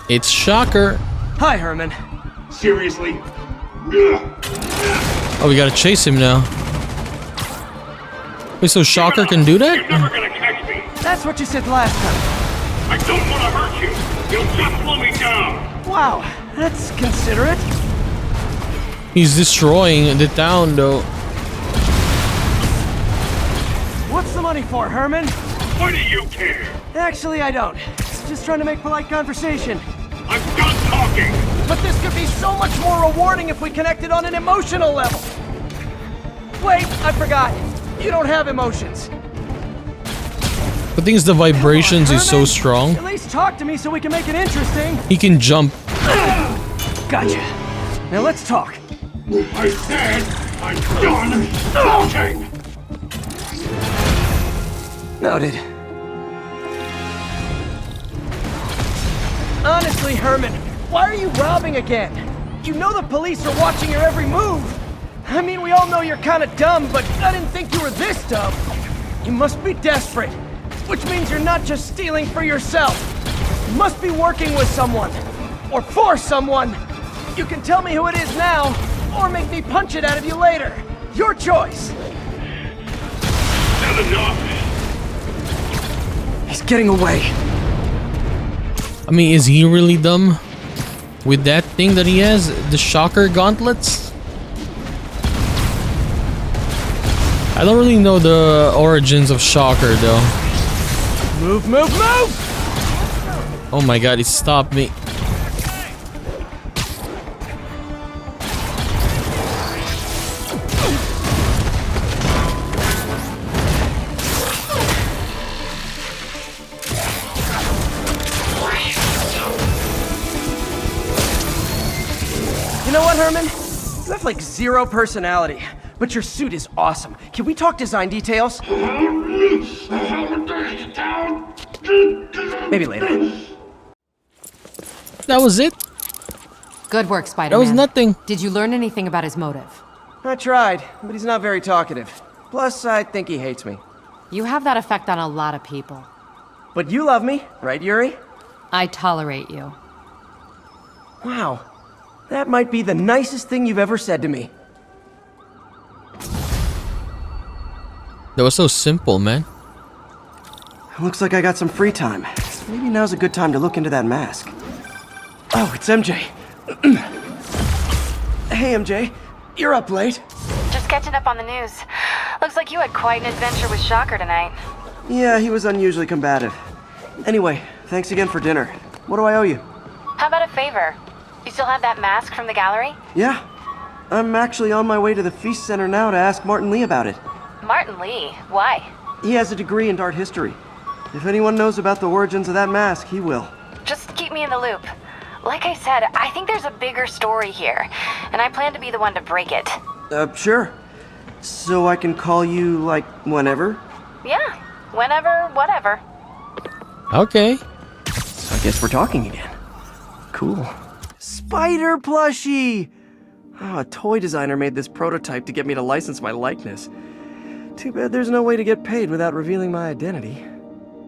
It's Shocker. Hi, Herman. Seriously? Oh, we gotta chase him now. Wait, so Shocker can do that? You're never gonna catch me. That's what you said last time. I don't want to hurt you. You'll just slow me down. Wow, that's considerate. He's destroying the town, though. What's the money for, Herman? Why do you care? Actually, I don't. Just trying to make polite conversation. I'm done talking. But this could be so much more rewarding if we connected on an emotional level. Wait, I forgot. You don't have emotions. The thing is, the vibrations is so Herman, strong. At least talk to me so we can make it interesting. He can jump. Gotcha. Now let's talk. I said I'm done talking. Noted. Honestly, Herman, why are you robbing again? You know the police are watching your every move. I mean, we all know you're kind of dumb, but I didn't think you were this dumb. You must be desperate, which means you're not just stealing for yourself. You must be working with someone, or for someone. You can tell me who it is now, or make me punch it out of you later. Your choice. Not enough. He's getting away. I mean, is he really dumb? With that thing that he has? The Shocker gauntlets? I don't really know the origins of Shocker, though. Move, move, move! Oh my god, he stopped me. You know what, Herman? You have like zero personality, but your suit is awesome. Can we talk design details? Maybe later. That was it? Good work, Spiderman. That was nothing. Did you learn anything about his motive? I tried, but he's not very talkative. Plus, I think he hates me. You have that effect on a lot of people. But you love me, right, Yuri? I tolerate you. Wow. That might be the nicest thing you've ever said to me. That was so simple, man. Looks like I got some free time. Maybe now's a good time to look into that mask. Oh, it's MJ. Hey, MJ. You're up late. Just catching up on the news. Looks like you had quite an adventure with Shocker tonight. Yeah, he was unusually combative. Anyway, thanks again for dinner. What do I owe you? How about a favor? You still have that mask from the gallery? Yeah. I'm actually on my way to the Feast Center now to ask Martin Lee about it. Martin Lee? Why? He has a degree in art history. If anyone knows about the origins of that mask, he will. Just keep me in the loop. Like I said, I think there's a bigger story here, and I plan to be the one to break it. Sure. So I can call you, like, whenever? Yeah, whenever, whatever. Okay. So I guess we're talking again. Cool. Spider plushie! Oh, a toy designer made this prototype to get me to license my likeness. Too bad there's no way to get paid without revealing my identity.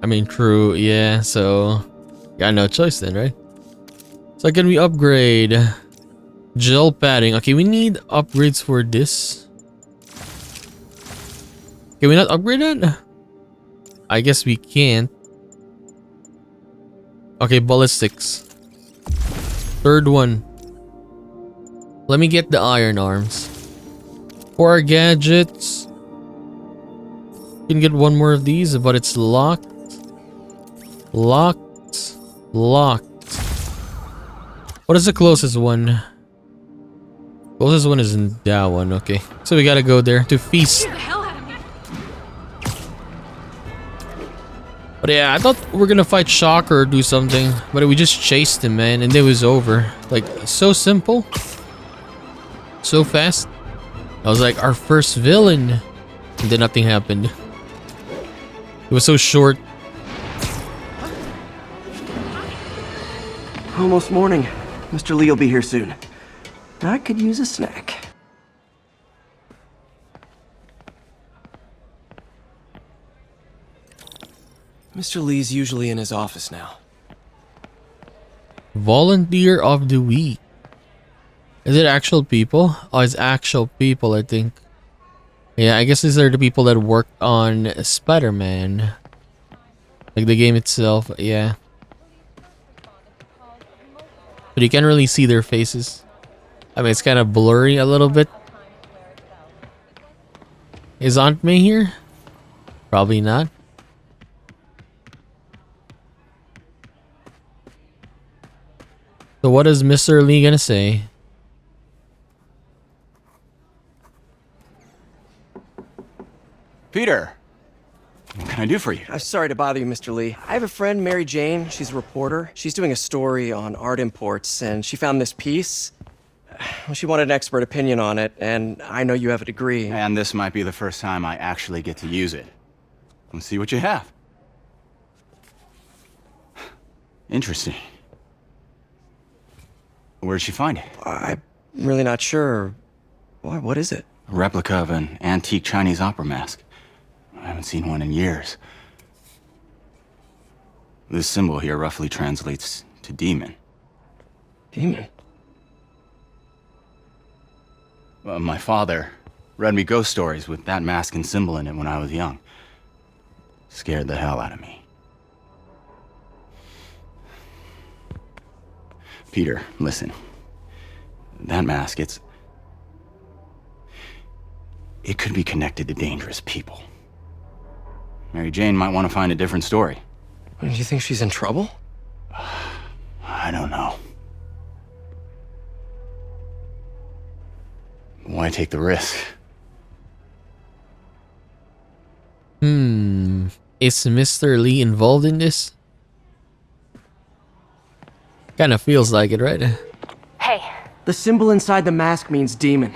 I mean, true, yeah, so... Got no choice then, right? So can we upgrade? Gel padding. Okay, we need upgrades for this. Can we not upgrade that? I guess we can't. Okay, ballistics. Third one. Let me get the iron arms. For our gadgets. You can get one more of these, but it's locked. Locked. Locked. What is the closest one? Closest one is in that one, okay. So we gotta go there to feast. But yeah, I thought we were gonna fight Shocker or do something. But we just chased him, man, and it was over. Like, so simple. So fast. I was like, our first villain. And then nothing happened. It was so short. Almost morning. Mr. Lee will be here soon. I could use a snack. Mr. Lee's usually in his office now. Volunteer of the week. Is it actual people? Oh, it's actual people, I think. Yeah, I guess these are the people that worked on Spider-Man. Like the game itself, yeah. But you can't really see their faces. I mean, it's kind of blurry a little bit. Is Aunt May here? Probably not. So what is Mr. Lee gonna say? Peter, what can I do for you? I'm sorry to bother you, Mr. Lee. I have a friend, Mary Jane. She's a reporter. She's doing a story on art imports, and she found this piece. Well, she wanted an expert opinion on it, and I know you have a degree. And this might be the first time I actually get to use it. Let's see what you have. Interesting. Where did she find it? I'm really not sure. Why, what is it? A replica of an antique Chinese opera mask. I haven't seen one in years. This symbol here roughly translates to demon. Demon? My father read me ghost stories with that mask and symbol in it when I was young. Scared the hell out of me. Peter, listen. That mask, it could be connected to dangerous people. Mary Jane might want to find a different story. Do you think she's in trouble? I don't know. Why take the risk? Is Mr. Lee involved in this? Kind of feels like it, right? Hey, The symbol inside the mask means demon.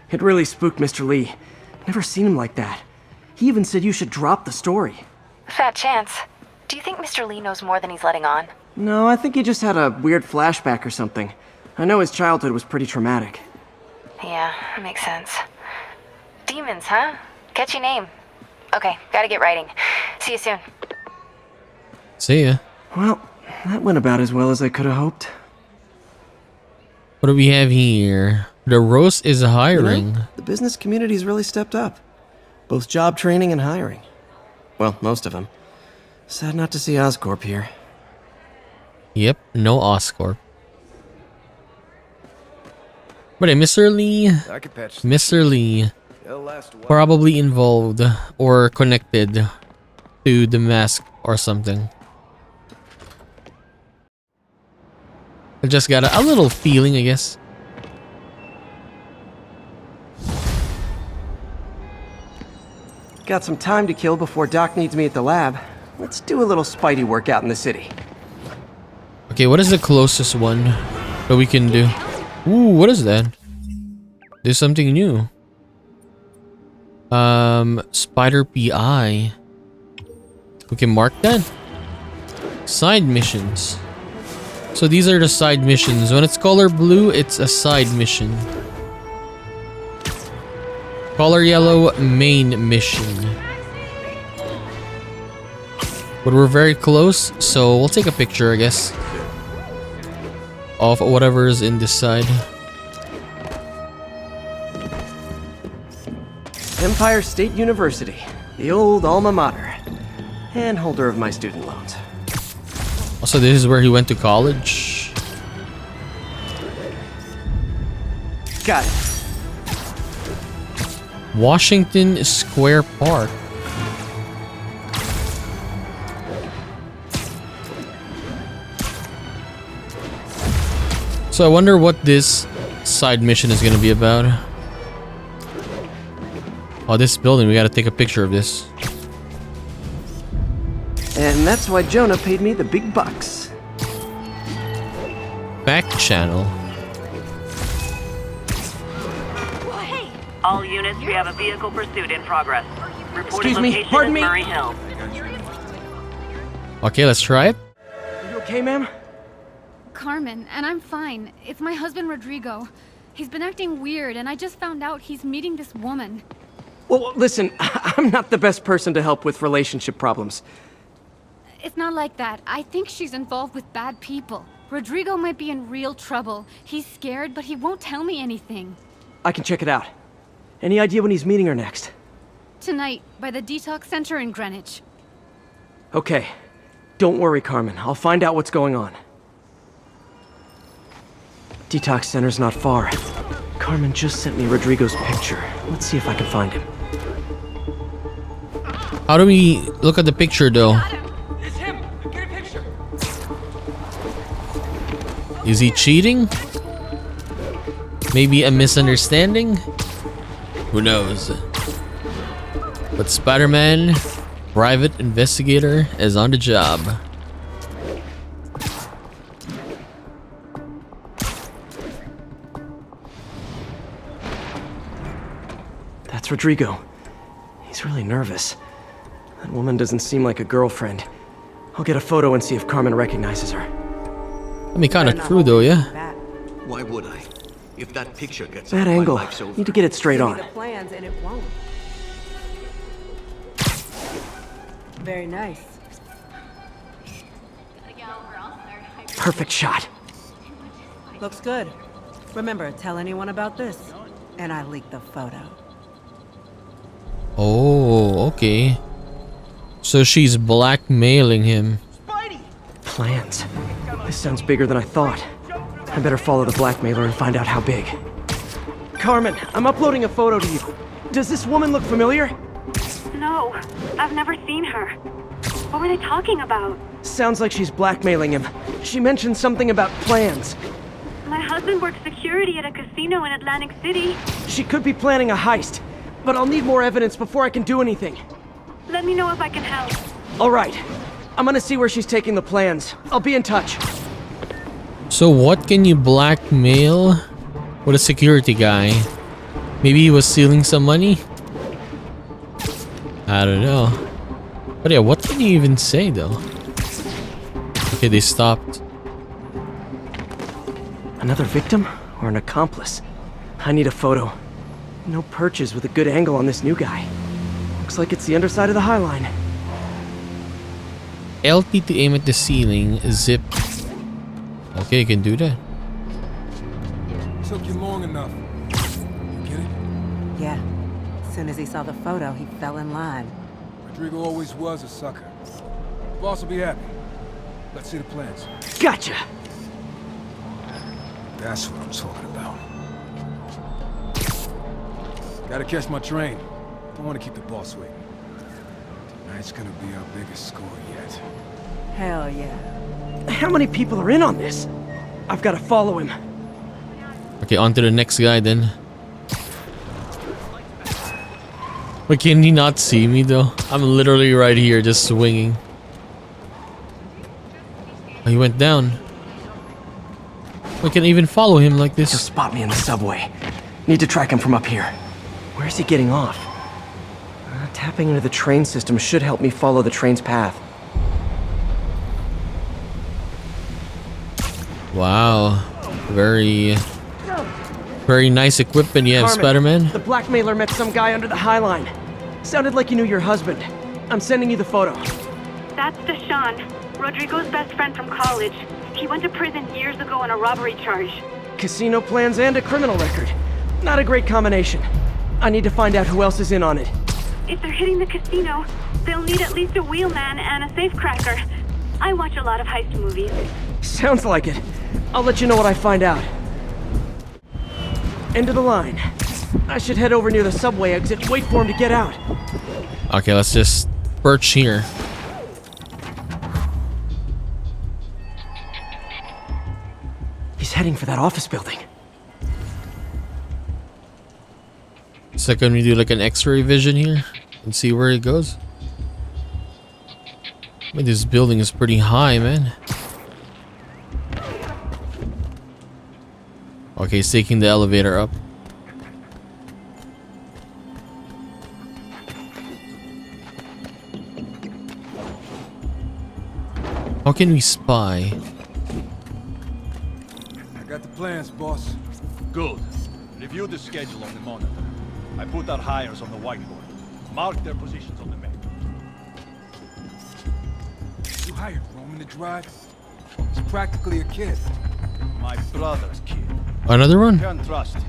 It really spooked Mr. Lee. Never seen him like that. He even said you should drop the story. fat chance. Do you think Mr. Lee knows more than he's letting on? No, I think he just had a weird flashback or something. I know his childhood was pretty traumatic. Yeah, that makes sense. Demons, huh? Catchy name. Okay, gotta get writing. See you soon. See ya. Well, that went about as well as I could have hoped. What do we have here? The roast is hiring. The business community's really stepped up. Both job training and hiring. Well, most of them. Sad not to see Oscorp here. Yep, no Oscorp. But Mr. Lee, Mr. Lee, probably involved or connected to the mask or something. I just got a little feeling, I guess. Got some time to kill before Doc needs me at the lab. Let's do a little Spidey workout in the city. Okay, what is the closest one that we can do? Ooh, what is that? There's something new. Spider PI. We can mark that. Side missions. So these are the side missions. When it's color blue, it's a side mission. Color yellow, main mission. But we're very close, so we'll take a picture, I guess, of whatever's in this side. Empire State University, the old alma mater, and holder of my student loans. Also, this is where he went to college. Got it. Washington Square Park. So I wonder what this side mission is going to be about. Oh, this building, we got to take a picture of this. And that's why Jonah paid me the big bucks. Back channel. All units, we have a vehicle pursuit in progress. Reported Excuse me, location pardon is me? Murray Hill. Okay, let's try it. Are you okay, ma'am? Carmen, and I'm fine. It's my husband, Rodrigo. He's been acting weird, and I just found out he's meeting this woman. Well, listen, I'm not the best person to help with relationship problems. It's not like that. I think she's involved with bad people. Rodrigo might be in real trouble. He's scared, but he won't tell me anything. I can check it out. Any idea when he's meeting her next? Tonight, by the detox center in Greenwich. Okay. Don't worry, Carmen. I'll find out what's going on. Detox center's not far. Carmen just sent me Rodrigo's picture. Let's see if I can find him. How do we look at the picture though? It's him! Get a picture! Is he cheating? Maybe a misunderstanding? Who knows? But Spider-Man, private investigator, is on the job. That's Rodrigo. He's really nervous. That woman doesn't seem like a girlfriend. I'll get a photo and see if Carmen recognizes her. I mean, kind of true though, yeah? Why would I? If that picture gets Bad out, my angle. life's over. Need to get it straight on. The plans and it won't. Very nice. Perfect shot. Looks good. Remember, tell anyone about this, and I leak the photo. Oh, okay. So she's blackmailing him. Plans. This sounds bigger than I thought. I better follow the blackmailer and find out how big. Carmen, I'm uploading a photo to you. Does this woman look familiar? No, I've never seen her. What were they talking about? Sounds like she's blackmailing him. She mentioned something about plans. My husband works security at a casino in Atlantic City. She could be planning a heist, but I'll need more evidence before I can do anything. Let me know if I can help. All right. I'm gonna see where she's taking the plans. I'll be in touch. So what can you blackmail with a security guy? Maybe he was stealing some money? I don't know. But yeah, what can you even say though? Okay, they stopped. Another victim or an accomplice? I need a photo. No perches with a good angle on this new guy. Looks like it's the underside of the High Line. LT to aim at the ceiling, zip. Okay, you can do that. Took you long enough. You get it? Yeah. As soon as he saw the photo, he fell in line. Rodrigo always was a sucker. Boss will be happy. Let's see the plans. Gotcha! That's what I'm talking about. Gotta catch my train. Don't want to keep the boss waiting. Tonight's gonna be our biggest score yet. Hell yeah. How many people are in on this? I've got to follow him. Okay, on to the next guy then. But can he not see me though? I'm literally right here just swinging. Oh, he went down. We can even follow him like this. Just spot me in the subway. Need to track him from up here. Where's he getting off? Tapping into the train system should help me follow the train's path. Wow. Very nice equipment you have, Carmen, Spider-Man. The blackmailer met some guy under the High Line. Sounded like you knew your husband. I'm sending you the photo. That's Deshaun, Rodrigo's best friend from college. He went to prison years ago on a robbery charge. Casino plans and a criminal record. Not a great combination. I need to find out who else is in on it. If they're hitting the casino, they'll need at least a wheelman and a safecracker. I watch a lot of heist movies. Sounds like it. I'll let you know what I find out. End of the line. I should head over near the subway exit, wait for him to get out. Okay, let's just perch here. He's heading for that office building. So can we do like an X-ray vision here and see where it goes? I mean, this building is pretty high, man. Okay, he's taking the elevator up. How can we spy? I got the plans, boss. Good. Review the schedule on the monitor. I put our hires on the whiteboard. Mark their positions on the map. You hired Roman to drive? He's practically a kid. My brother's kid. Another one? Can't trust him.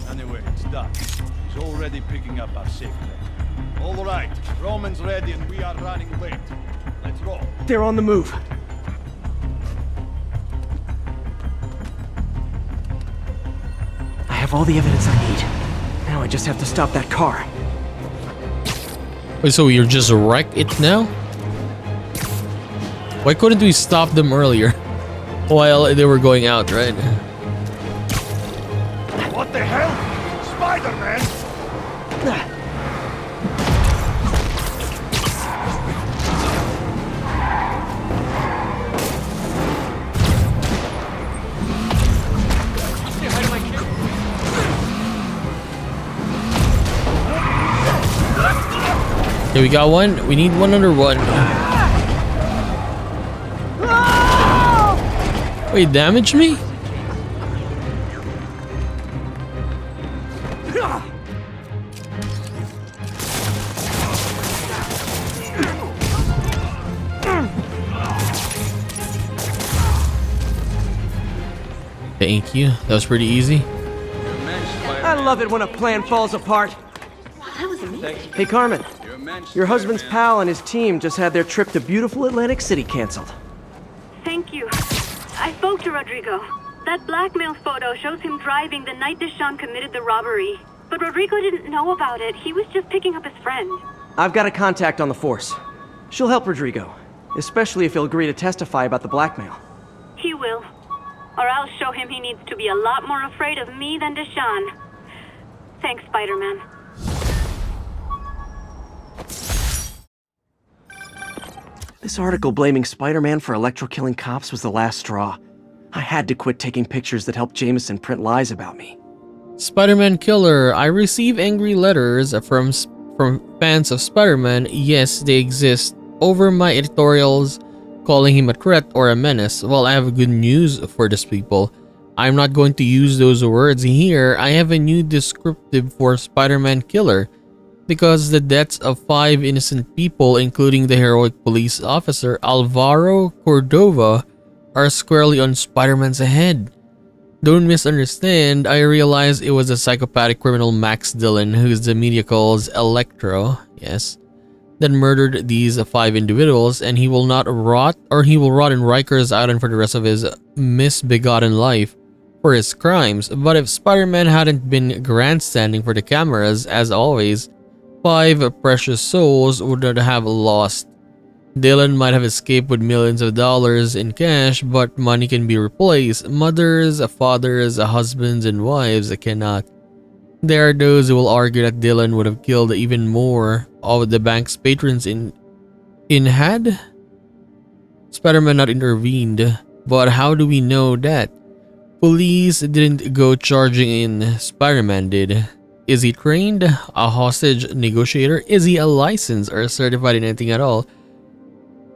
Anyway, it's done. He's already picking up our safe play. All right, Roman's ready and we are running late. Let's roll. They're on the move. I have all the evidence I need. Now I just have to stop that car. Wait, so you're just wreck it now? Why couldn't we stop them earlier? While they were going out, right? What the hell? Spider-Man! Okay, we got one. We need one under one. Wait, damage me? Thank you. That was pretty easy. I love it when a plan falls apart. That was amazing. Hey, Carmen. Your husband's pal and his team just had their trip to beautiful Atlantic City canceled. Thank you. I spoke to Rodrigo. That blackmail photo shows him driving the night Deshawn committed the robbery. But Rodrigo didn't know about it. He was just picking up his friend. I've got a contact on the force. She'll help Rodrigo, especially if he'll agree to testify about the blackmail. He will. Or I'll show him he needs to be a lot more afraid of me than Deshawn. Thanks, Spider-Man. This article blaming Spider-Man for Electro-killing cops was the last straw. I had to quit taking pictures that helped Jameson print lies about me. Spider-Man killer. I receive angry letters from fans of Spider-Man. Yes, they exist. Over my editorials calling him a threat or a menace. Well, I have good news for these people. I'm not going to use those words here. I have a new descriptive for Spider-Man killer. Because the deaths of 5 innocent people, including the heroic police officer Alvaro Cordova, are squarely on Spider-Man's head. Don't misunderstand, I realize it was a psychopathic criminal Max Dillon, who the media calls Electro, yes, that murdered these 5 individuals, and he will rot in Rikers Island for the rest of his misbegotten life for his crimes. But if Spider-Man hadn't been grandstanding for the cameras, as always, 5 precious souls would not have lost. Dylan might have escaped with millions of dollars in cash, but money can be replaced. Mothers, fathers, husbands, and wives cannot. There are those who will argue that Dylan would have killed even more of the bank's patrons had Spider-Man not intervened. But how do we know that? Police didn't go charging in, Spider-Man did. Is he trained? A hostage negotiator? Is he a licensed or certified in anything at all?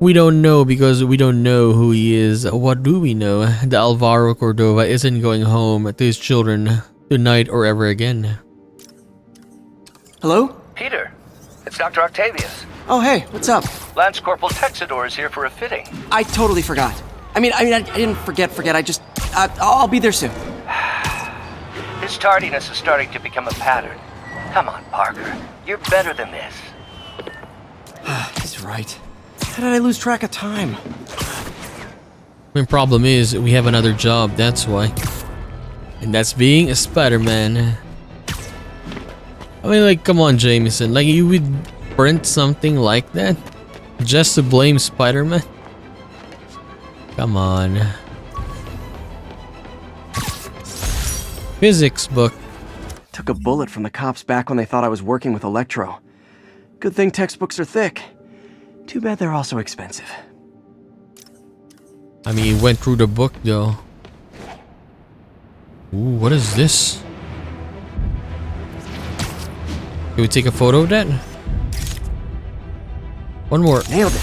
We don't know because we don't know who he is. What do we know? That Alvaro Cordova isn't going home to his children tonight or ever again. Hello? Peter, it's Dr. Octavius. Oh, hey, what's up? Lance Corporal Texador is here for a fitting. I totally forgot. I didn't forget. I'll be there soon. His tardiness is starting to become a pattern. Come on, Parker. You're better than this. He's right. How did I lose track of time? The problem is, we have another job, that's why. And that's being a Spider-Man. I mean, like, come on, Jameson. Like, you would print something like that? Just to blame Spider-Man? Come on. Physics book. Took a bullet from the cops back when they thought I was working with Electro. Good thing textbooks are thick. Too bad they're also expensive. I mean, he went through the book though. Ooh, what is this? Can we take a photo of that? One more. Nailed it.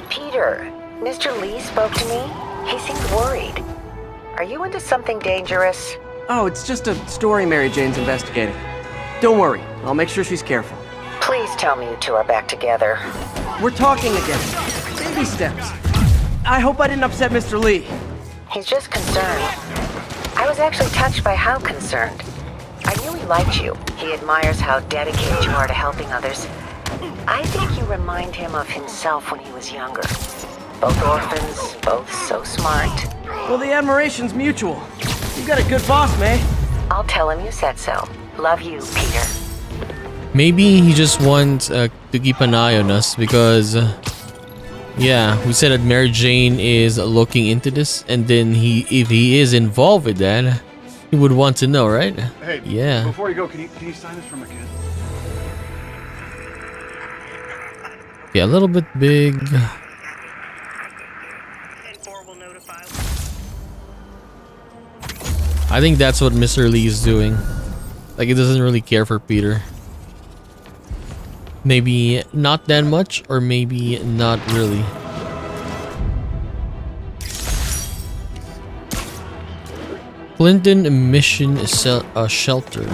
Peter, Mr. Lee spoke to me. He seemed worried. Are you into something dangerous? Oh, it's just a story Mary Jane's investigating. Don't worry, I'll make sure she's careful. Please tell me you two are back together. We're talking again. Baby steps. I hope I didn't upset Mr. Lee. He's just concerned. I was actually touched by how concerned. I knew he liked you. He admires how dedicated you are to helping others. I think you remind him of himself when he was younger. Both orphans, both so smart. Well, the admiration's mutual. You got a good boss, May. I'll tell him you said so. Love you, Peter. Maybe he just wants to keep an eye on us because, yeah, we said that Mary Jane is looking into this, and then if he is involved with that, he would want to know, right? Hey, yeah. Before you go, can you sign this for my kid? Yeah, a little bit big. I think that's what Mr. Lee is doing. Like, he doesn't really care for Peter. Maybe not that much, or maybe not really. Clinton Mission Shelter.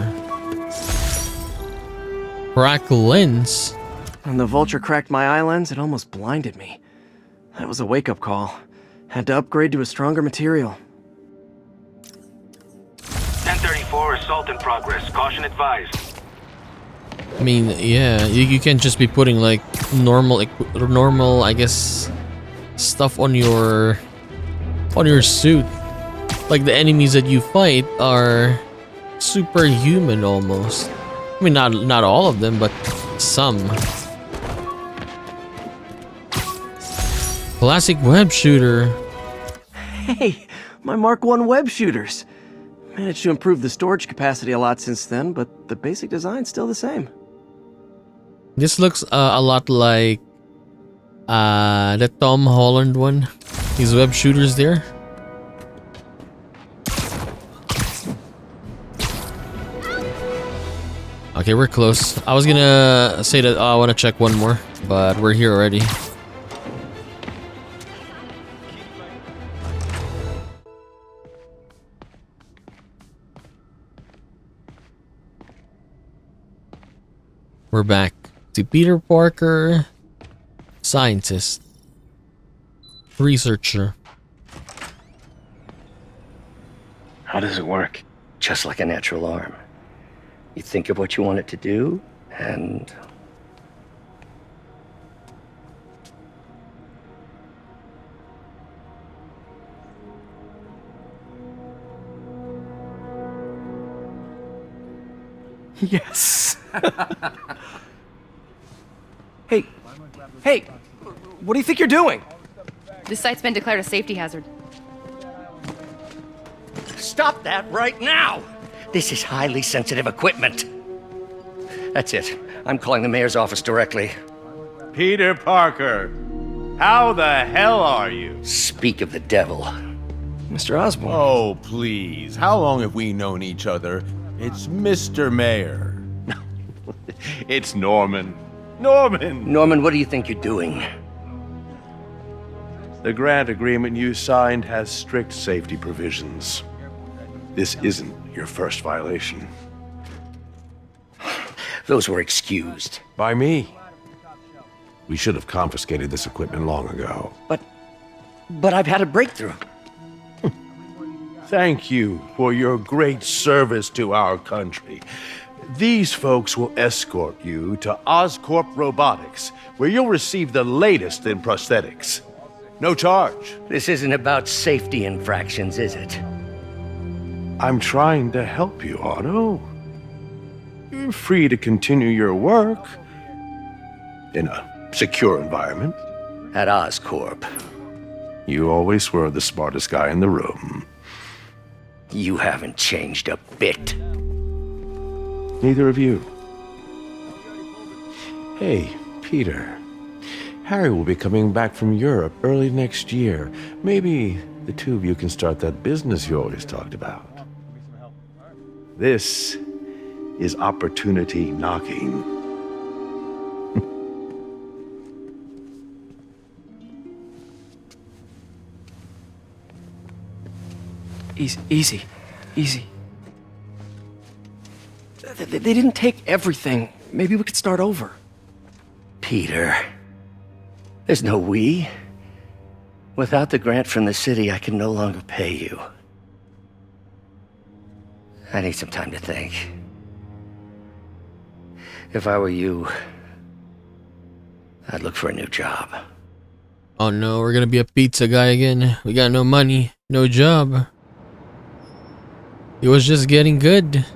Crack lens. When the vulture cracked my eye lens, it almost blinded me. That was a wake-up call. Had to upgrade to a stronger material. 1034, assault in progress. Caution advised. I mean, yeah, you can't just be putting like normal, I guess, stuff on your suit. Like the enemies that you fight are superhuman almost. I mean, not all of them, but some. Classic web shooter. Hey, my Mark I web shooters. Managed to improve the storage capacity a lot since then, but the basic design's still the same. This looks a lot like the Tom Holland one. These web shooters there. Okay, we're close. I was gonna say that I want to check one more, but we're here already. We're back to Peter Parker, scientist, researcher. How does it work? Just like a natural arm. You think of what you want it to do, and... Yes. Hey, what do you think you're doing? This site's been declared a safety hazard. Stop that right now! This is highly sensitive equipment. That's it. I'm calling the mayor's office directly. Peter Parker, how the hell are you? Speak of the devil. Mr. Osborn. Oh, please. How long have we known each other? It's Mr. Mayor. It's Norman. Norman! Norman, what do you think you're doing? The grant agreement you signed has strict safety provisions. This isn't your first violation. Those were excused. By me. We should have confiscated this equipment long ago. But I've had a breakthrough. Thank you for your great service to our country. These folks will escort you to Oscorp Robotics, where you'll receive the latest in prosthetics. No charge. This isn't about safety infractions, is it? I'm trying to help you, Otto. You're free to continue your work in a secure environment. At Oscorp. You always were the smartest guy in the room. You haven't changed a bit. Neither of you. Hey, Peter. Harry will be coming back from Europe early next year. Maybe the two of you can start that business you always talked about. This is opportunity knocking. Easy. They didn't take everything. Maybe we could start over. Peter, There's no we. Without the grant from the city, I can no longer pay you. I need some time to think. If I were you, I'd look for a new job. Oh no, we're gonna be a pizza guy again. We got no money, no job. It was just getting good.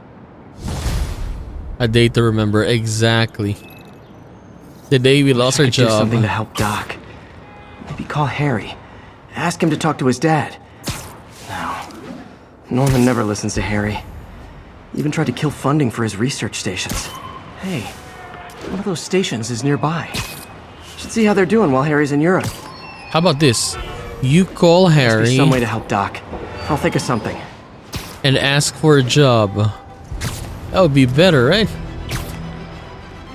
A day to remember exactly. The day we lost our job. Do something to help Doc. Maybe call Harry. Ask him to talk to his dad. No. Norman never listens to Harry. Even tried to kill funding for his research stations. Hey, one of those stations is nearby. Should see how they're doing while Harry's in Europe. How about this? You call Harry. Must be some way to help Doc. I'll think of something. And ask for a job. That would be better, right?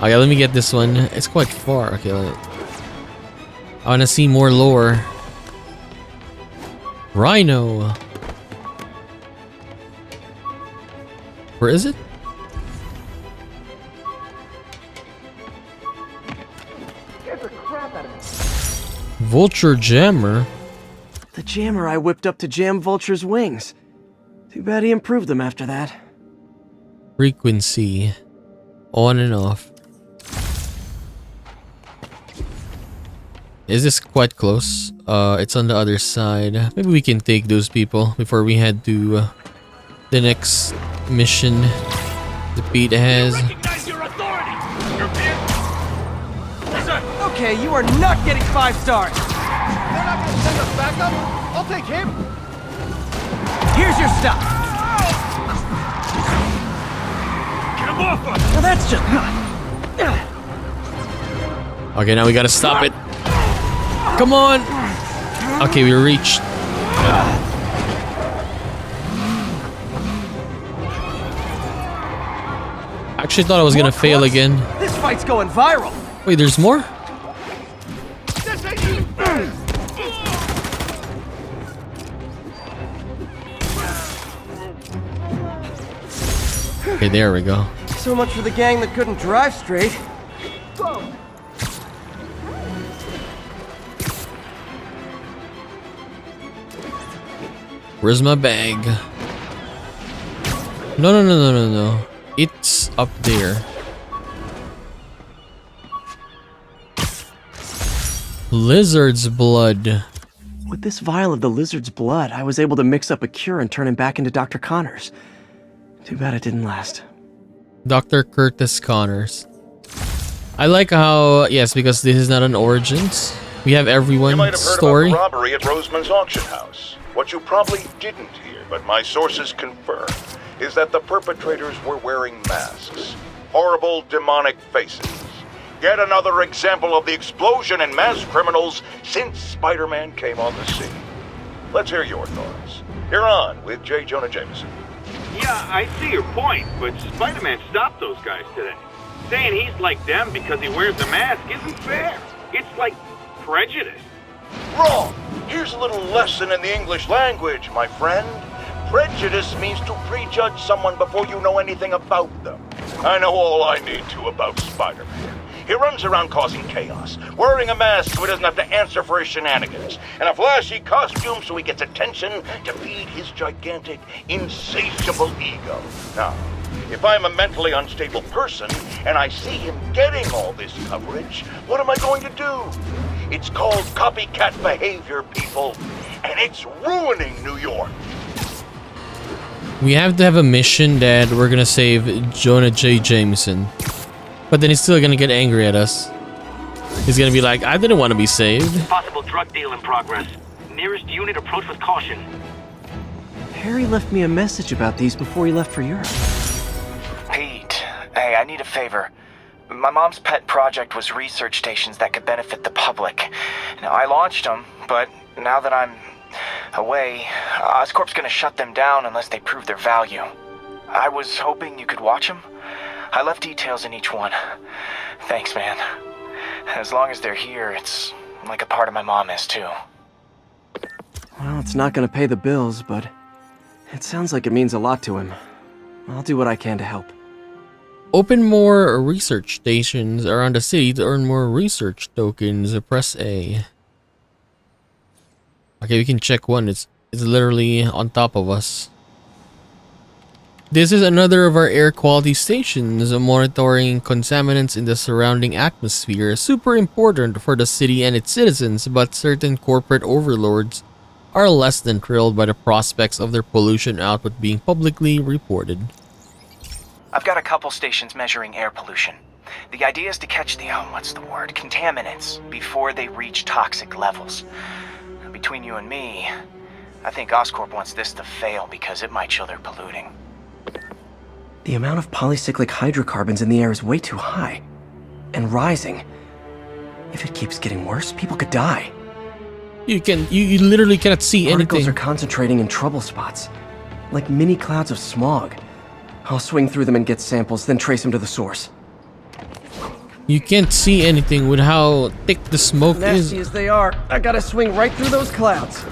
Okay, let me get this one. It's quite far. Okay, I want to see more lore. Rhino. Where is it? Vulture jammer? The jammer I whipped up to jam Vulture's wings. Too bad he improved them after that. Frequency. On and off. Is this quite close? It's on the other side. Maybe we can take those people before we head to the next mission that Pete has. Okay, you are not getting 5 stars. They're not gonna send us back up? I'll take him. Here's your stuff. Get him off us. Well, that's just Okay, now we gotta stop it. Come on. Okay, we reached. I actually thought I was gonna fail again. This fight's going viral. Wait, there's more? Okay, there we go. So much for the gang that couldn't drive straight. Where's my bag? No. It's up there. Lizard's blood. With this vial of the lizard's blood, I was able to mix up a cure and turn him back into Dr. Connors. Too bad it didn't last. Dr. Curtis Connors. I like how, yes, because this is not an Origins. We have everyone's You might have heard story. about the robbery at Roseman's auction house. What you probably didn't hear, but my sources confirm, is that the perpetrators were wearing masks. Horrible, demonic faces. Yet another example of the explosion in mass criminals since Spider-Man came on the scene. Let's hear your thoughts. You're on with J. Jonah Jameson. Yeah, I see your point, but Spider-Man stopped those guys today. Saying he's like them because he wears a mask isn't fair. It's like prejudice. Wrong! Here's a little lesson in the English language, my friend. Prejudice means to prejudge someone before you know anything about them. I know all I need to about Spider-Man. He runs around causing chaos, wearing a mask so he doesn't have to answer for his shenanigans, and a flashy costume so he gets attention to feed his gigantic, insatiable ego. Now, if I'm a mentally unstable person and I see him getting all this coverage, what am I going to do? It's called copycat behavior, people, and it's ruining New York. We have to have a mission that we're gonna save Jonah J. Jameson. But then he's still gonna get angry at us. He's gonna be like, I didn't want to be saved. Possible drug deal in progress. Nearest unit approach with caution. Harry left me a message about these before he left for Europe. Pete, hey, I need a favor. My mom's pet project was research stations that could benefit the public. Now, I launched them, but now that I'm away, Oscorp's gonna shut them down unless they prove their value. I was hoping you could watch them. I left details in each one. Thanks, man. As long as they're here, it's like a part of my mom is, too. Well, it's not gonna pay the bills, but it sounds like it means a lot to him. I'll do what I can to help. Open more research stations around the city to earn more research tokens. Press A. Okay, we can check one. It's literally on top of us. This is another of our air quality stations, monitoring contaminants in the surrounding atmosphere. Super important for the city and its citizens, but certain corporate overlords are less than thrilled by the prospects of their pollution output being publicly reported. I've got a couple stations measuring air pollution. The idea is to catch the, contaminants before they reach toxic levels. Between you and me, I think Oscorp wants this to fail because it might show they're polluting. The amount of polycyclic hydrocarbons in the air is way too high. And rising. If it keeps getting worse, people could die. You literally cannot see anything. Particles are concentrating in trouble spots. Like mini clouds of smog. I'll swing through them and get samples, then trace them to the source. You can't see anything with how thick the smoke is. Nasty as they are, I gotta swing right through those clouds.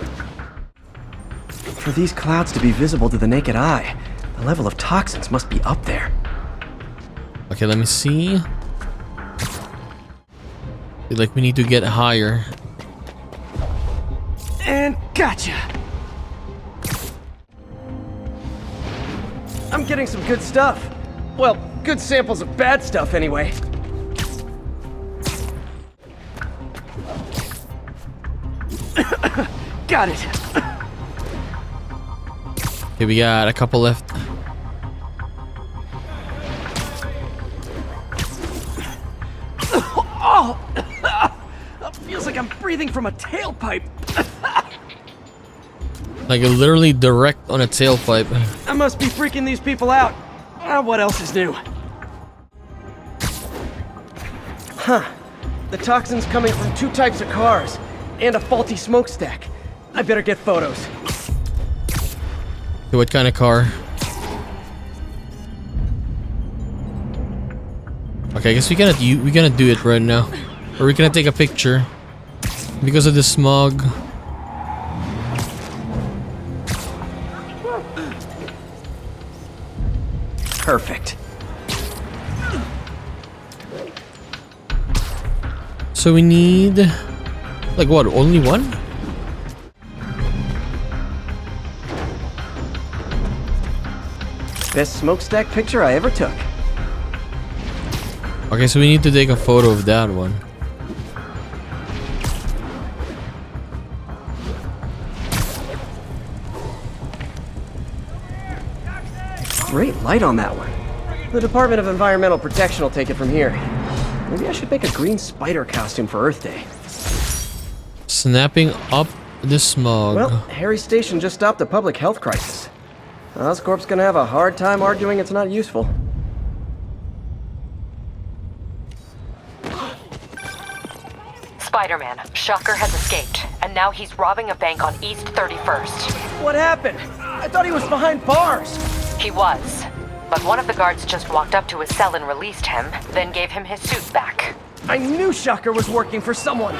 For these clouds to be visible to the naked eye, the level of toxins must be up there. Okay, let me see. Like we need to get higher. And gotcha! I'm getting some good stuff. Well, good samples of bad stuff anyway. Got it. Okay, we got a couple left. Oh! Feels like I'm breathing from a tailpipe. Like literally direct on a tailpipe. I must be freaking these people out. What else is new? Huh. The toxin's coming from 2 types of cars and a faulty smokestack. I better get photos. Okay, what kind of car? Okay, I guess we cannot do it right now. Or we cannot take a picture because of the smog. Perfect. So we need like what, only one? Best smokestack picture I ever took. Okay, so we need to take a photo of that one. Great light on that one. The Department of Environmental Protection will take it from here. Maybe I should make a green spider costume for Earth Day. Snapping up the smog. Well, Harry's station just stopped a public health crisis. Oscorp's gonna have a hard time arguing it's not useful. Spider-Man, Shocker has escaped, and now he's robbing a bank on East 31st. What happened? I thought he was behind bars. He was, but one of the guards just walked up to his cell and released him, then gave him his suit back. I knew Shocker was working for someone.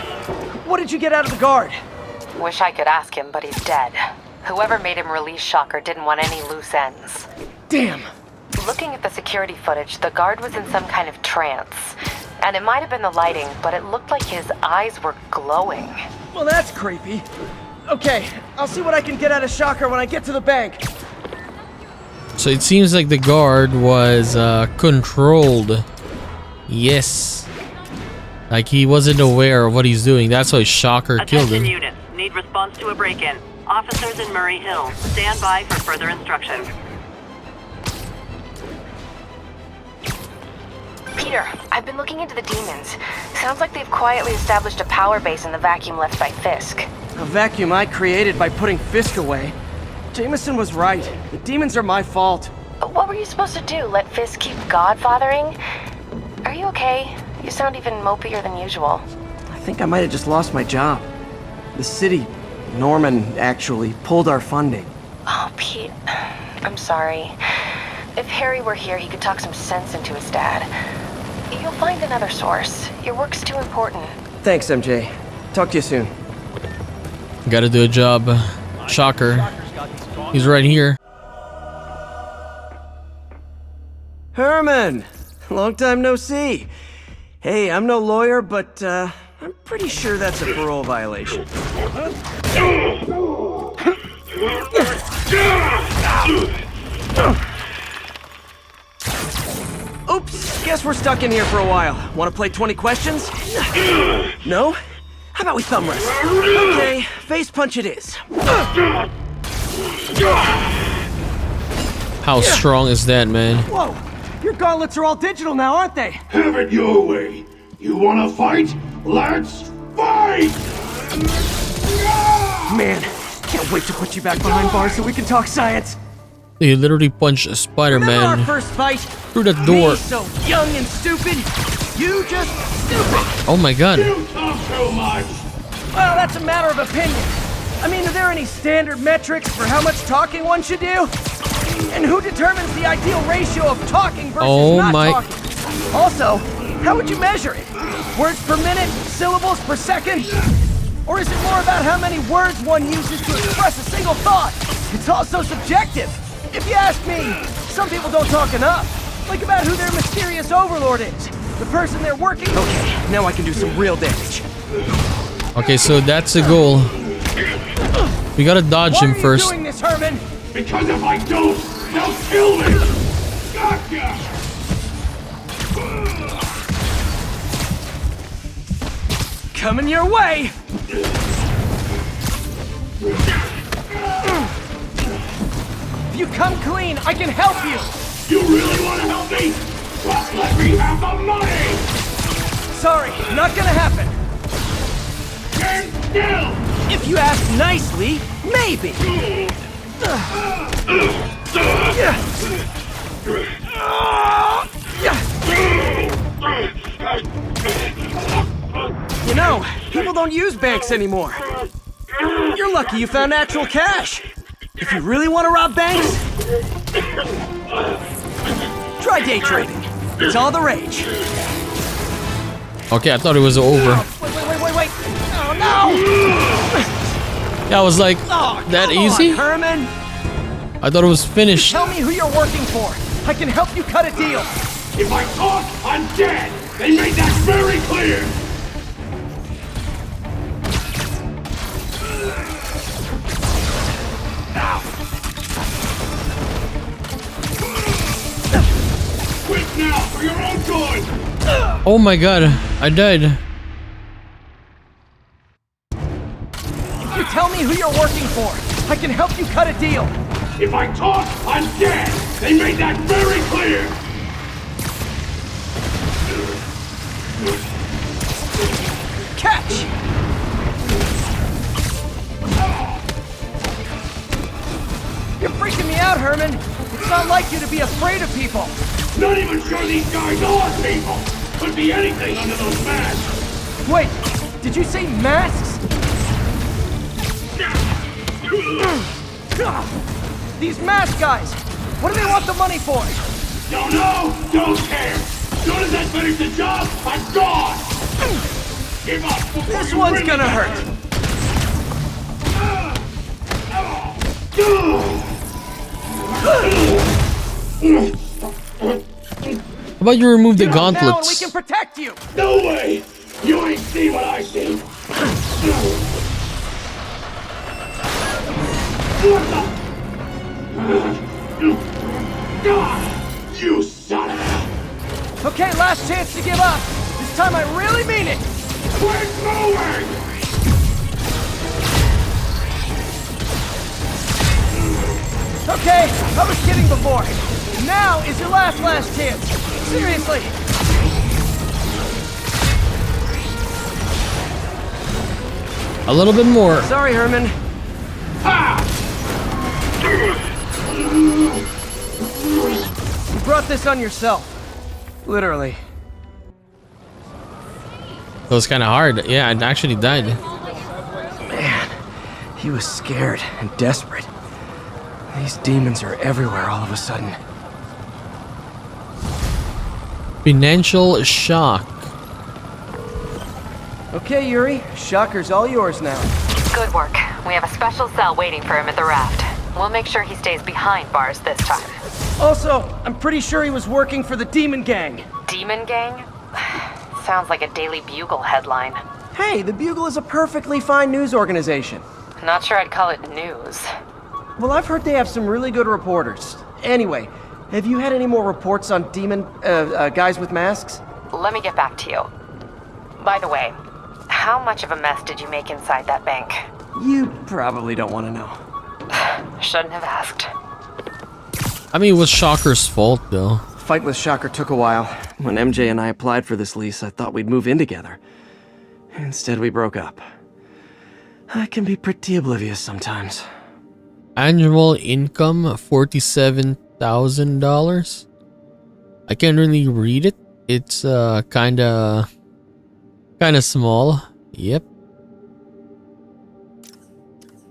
What did you get out of the guard? Wish I could ask him, but he's dead. Whoever made him release Shocker didn't want any loose ends. Damn. Looking at the security footage, the guard was in some kind of trance. And it might have been the lighting, but it looked like his eyes were glowing. Well, that's creepy. Okay, I'll see what I can get out of Shocker when I get to the bank. So it seems like the guard was controlled. Yes. Like he wasn't aware of what he's doing. That's why Shocker killed him. Attention units. Need response to a break-in. Officers in Murray Hill. Stand by for further instruction. Peter, I've been looking into the demons. Sounds like they've quietly established a power base in the vacuum left by Fisk. A vacuum I created by putting Fisk away. Jameson was right. The demons are my fault. What were you supposed to do? Let Fisk keep godfathering? Are you okay? You sound even mopier than usual. I think I might have just lost my job. The city, Norman, actually, pulled our funding. Oh, Pete. I'm sorry. If Harry were here, he could talk some sense into his dad. You'll find another source. Your work's too important. Thanks, MJ. Talk to you soon. Gotta do a job. Shocker. He's right here. Herman! long time no see. Hey, I'm no lawyer, but I'm pretty sure that's a parole violation. Oops, guess we're stuck in here for a while. Want to play 20 questions? No? How about we thumb wrestle? Okay, face punch it is. How strong is that, man? Whoa! Your gauntlets are all digital now, aren't they? Have it your way. You wanna fight? Let's fight! Man, can't wait to put you back behind bars so we can talk science. He literally punched a Spider-Man our first fight? through the door. Me so young and stupid. You just stupid. Oh my god. You talk too much. Well, that's a matter of opinion. I mean, are there any standard metrics for how much talking one should do? And who determines the ideal ratio of talking versus not talking? Also, how would you measure it? Words per minute? Syllables per second? Or is it more about how many words one uses to express a single thought? It's also subjective. If you ask me, some people don't talk enough. Like about who their mysterious overlord is. The person they're working... Okay, now I can do some real damage. Okay, so that's a goal. We gotta dodge him first. Why are you doing this, Herman? Because if I don't, they'll kill me! Gotcha! Coming your way! If you come clean, I can help you! You really want to help me? Well, let me have the money! Sorry, not gonna happen. Stand still! If you ask nicely, maybe. You know, people don't use banks anymore. You're lucky you found actual cash. If you really want to rob banks, try day trading. It's all the rage. Okay, I thought it was over. Wait. Oh, no! Yeah, I was like, that easy? On, Herman. I thought it was finished. Tell me who you're working for. I can help you cut a deal. If I talk, I'm dead. They made that very clear. Quit now for your own good. Oh my god, I died. If you tell me who you're working for, I can help you cut a deal. If I talk, I'm dead. They made that very clear. Catch! You're freaking me out, Herman. It's not like you to be afraid of people. Not even sure these guys are people. Could be anything under those masks. Wait, did you say masks? These mask guys, what do they want the money for? Don't know, don't care. As soon as I finish the job, I'm gone. Give up. This one's gonna hurt. How about you remove the Get up now and we gauntlets? can protect you. No way. You ain't seen what I see. You son of a... Okay, last chance to give up. This time I really mean it. Quit moving! Okay, I was kidding before. Now is your last chance. Seriously. A little bit more. Sorry, Herman. You brought this on yourself. Literally. That was kind of hard. Yeah, I actually died. Man, he was scared and desperate. These demons are everywhere all of a sudden. Financial shock. Okay, Yuri. Shocker's all yours now. Good work. We have a special cell waiting for him at the raft. We'll make sure he stays behind bars this time. Also, I'm pretty sure he was working for the Demon Gang. Demon Gang? Sounds like a Daily Bugle headline. Hey, the Bugle is a perfectly fine news organization. Not sure I'd call it news. Well, I've heard they have some really good reporters. Anyway, have you had any more reports on demon, guys with masks? Let me get back to you. By the way, how much of a mess did you make inside that bank? You probably don't want to know. Shouldn't have asked. I mean, it was Shocker's fault, though. Fight with Shocker took a while. When MJ and I applied for this lease, I thought we'd move in together. Instead, we broke up. I can be pretty oblivious sometimes. Annual income, $47,000. I can't really read it. It's kinda small. Yep.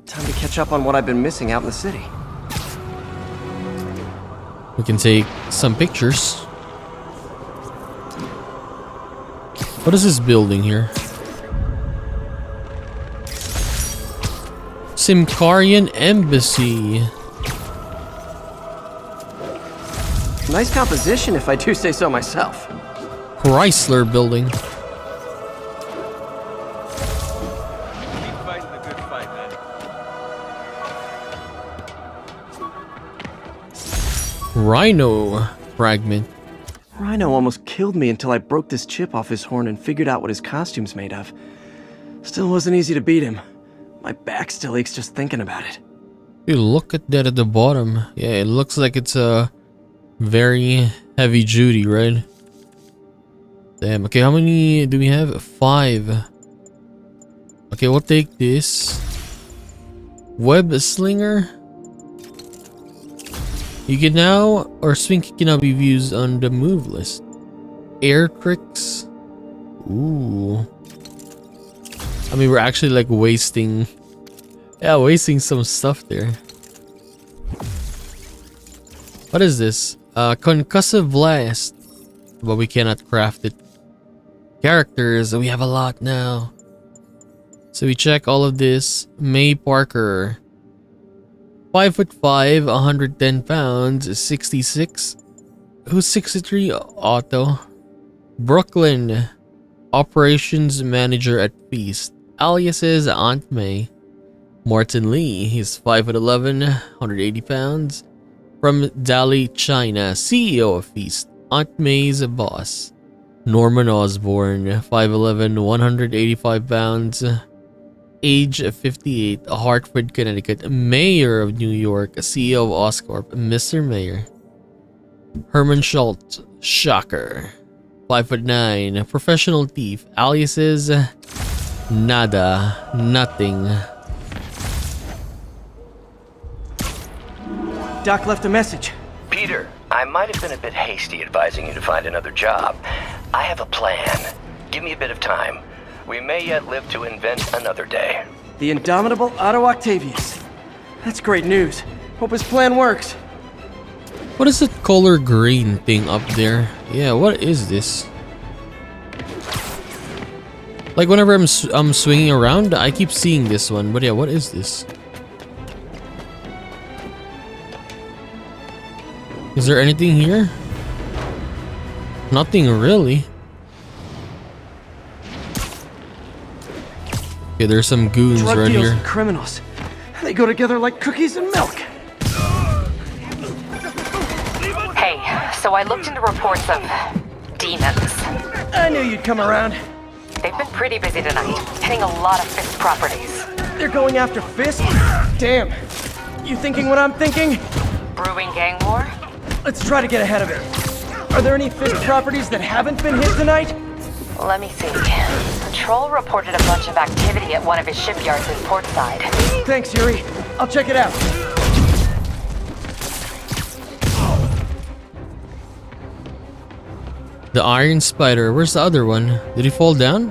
Time to catch up on what I've been missing out in the city. We can take some pictures. What is this building here? Simkarian Embassy. Nice composition, if I do say so myself. Chrysler Building. Rhino fragment. Rhino almost killed me until I broke this chip off his horn and figured out what his costume's made of. Still wasn't easy to beat him. My back still aches just thinking about it. You look at that at the bottom. Yeah, it looks like it's a very heavy duty, right? Damn. Okay, how many do we have? 5. Okay, we'll take this. Web slinger. You can now, or swing can now be used on the move list. Air tricks. Ooh. I mean, we're actually like wasting some stuff there. What is this? Concussive blast. But we cannot craft it. Characters, we have a lot now. So we check all of this. May Parker. 5'5", 110 pounds, 66. Who's 63? Otto. Brooklyn. Operations manager at Feast. Aliases Aunt May. Martin Lee. He's 5'11", 180 pounds. From Dali, China. CEO of Feast. Aunt May's boss. Norman Osborn. 5'11", 185 pounds. Age 58, Hartford, Connecticut. Mayor of New York, CEO of Oscorp, Mr. Mayor. Herman Schultz, Shocker. 5'9", professional thief. Aliases Nada, nothing. Doc left a message. Peter, I might have been a bit hasty advising you to find another job. I have a plan. Give me a bit of time. We may yet live to invent another day. The indomitable Otto Octavius. That's great news. Hope his plan works. What is that color green thing up there? Yeah, what is this? Like whenever I'm swinging around, I keep seeing this one. But yeah, what is this? Is there anything here? Nothing really. Okay, there's some goons Drug right deals here. and criminals. They go together like cookies and milk. Hey, so I looked into reports of demons. I knew you'd come around. They've been pretty busy tonight, hitting a lot of Fisk properties. They're going after Fisk? Damn. You thinking what I'm thinking? Brewing gang war? Let's try to get ahead of it. Are there any Fisk properties that haven't been hit tonight? Let me see. Patrol reported a bunch of activity at one of his shipyards in Portside. Thanks, Yuri. I'll check it out. The Iron Spider. Where's the other one? Did he fall down?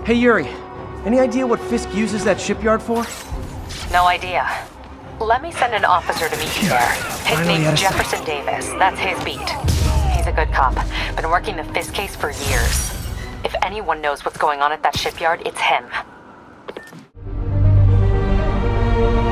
Hey, Yuri. Any idea what Fisk uses that shipyard for? No idea. Let me send an officer to meet you there. His name's Jefferson Davis. That's his beat. He's a good cop. Been working the Fisk case for years. If anyone knows what's going on at that shipyard, it's him. Bye.